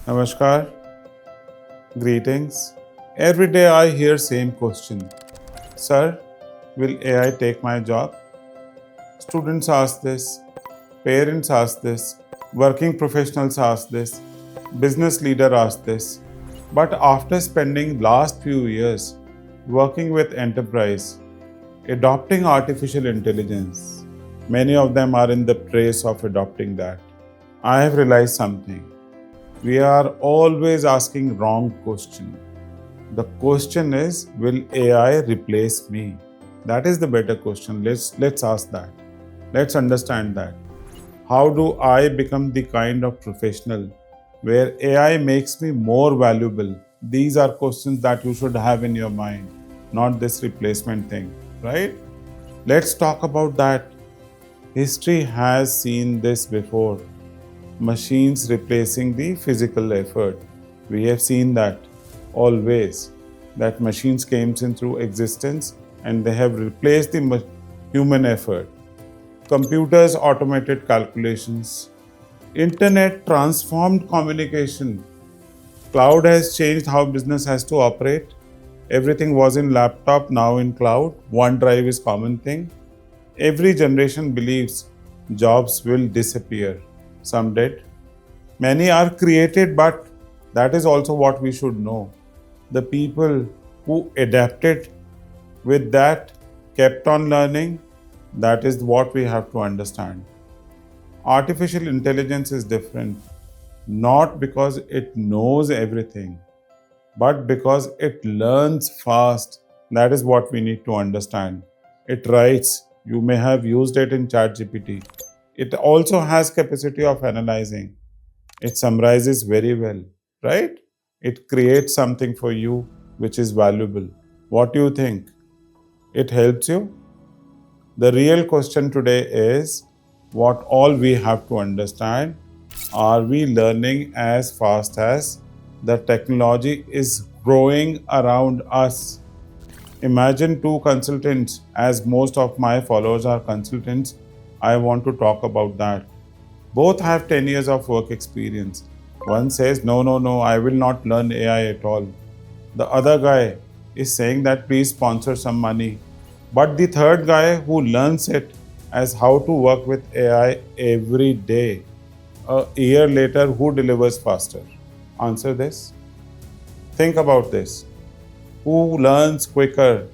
Namaskar, greetings. Every day I hear same question. Sir, will AI take my job? Students ask this, parents ask this, working professionals ask this, business leader ask this. But after spending last few years working with enterprise, adopting artificial intelligence, many of them are in the race of adopting that. I have realized something. We are always asking wrong question. The question is, will AI replace me? That is the better question. Let's ask that. Let's understand that. How do I become the kind of professional where AI makes me more valuable? These are questions that you should have in your mind, not this replacement thing, right? Let's talk about that. History has seen this before. Machines replacing the physical effort. We have seen that always, that machines came into existence and they have replaced the human effort. Computers automated calculations. Internet transformed communication. Cloud has changed how business has to operate. Everything was in laptop, now in cloud. OneDrive is common thing. Every generation believes jobs will disappear. Some did. Many are created, but that is also what we should know. The people who adapted with that, kept on learning, that is what we have to understand. Artificial intelligence is different, not because it knows everything, but because it learns fast. That is what we need to understand. It writes, you may have used it in ChatGPT. It also has capacity of analyzing. It summarizes very well, right? It creates something for you which is valuable. What do you think? It helps you? The real question today is what all we have to understand. Are we learning as fast as the technology is growing around us? Imagine two consultants, as most of my followers are consultants. I want to talk about that. Both have 10 years of work experience. One says, no, no, no, I will not learn AI at all. The other guy is saying that please sponsor some money. But the third guy who learns it as how to work with AI every day, a year later, who delivers faster? Answer this. Think about this. Who learns quicker?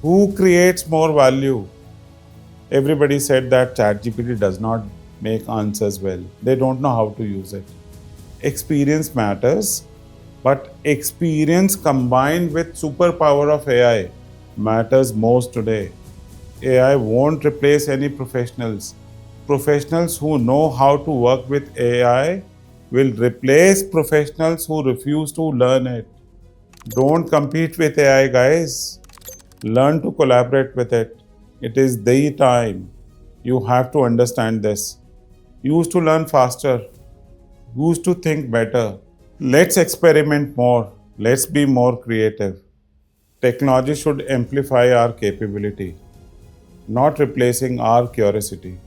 Who creates more value? Everybody said that ChatGPT does not make answers well. They don't know how to use it. Experience matters, but experience combined with superpower of AI matters most today. AI won't replace any professionals. Professionals who know how to work with AI will replace professionals who refuse to learn it. Don't compete with AI, guys. Learn to collaborate with it. It is the time. You have to understand this. Use to learn faster. Use to think better. Let's experiment more. Let's be more creative. Technology should amplify our capability, not replacing our curiosity.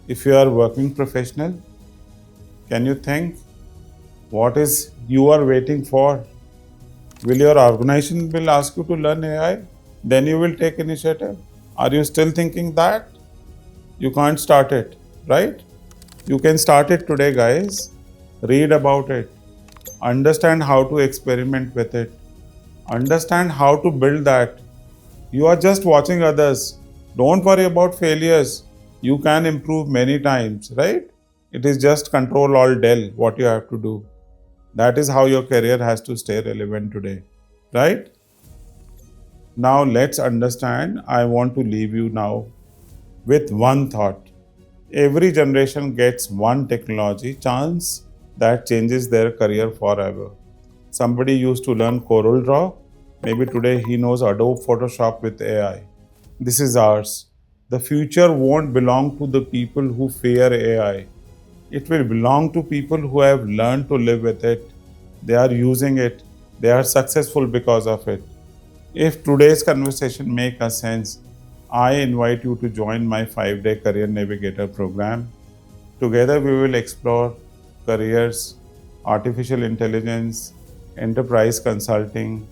If you are working professional, can you think what is you are waiting for? Will your organization will ask you to learn AI? Then you will take initiative. Are you still thinking that? You can't start it, right? You can start it today, guys. Read about it. Understand how to experiment with it. Understand how to build that. You are just watching others. Don't worry about failures. You can improve many times, right? It is just control alt del what you have to do. That is how your career has to stay relevant today, right? Now let's understand. I want to leave you now with one thought. Every generation gets one technology chance that changes their career forever. Somebody used to learn Corel Draw. Maybe today he knows Adobe Photoshop with AI. This is ours. The future won't belong to the people who fear AI. It will belong to people who have learned to live with it. They are using it. They are successful because of it. If today's conversation makes a sense, I invite you to join my 5-day Career Navigator program. Together we will explore careers, artificial intelligence, enterprise consulting,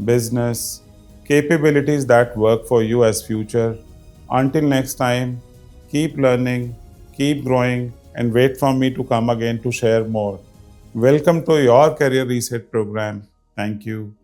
business, capabilities that work for you as future. Until next time, keep learning, keep growing, and wait for me to come again to share more. Welcome to your Career Reset program. Thank you.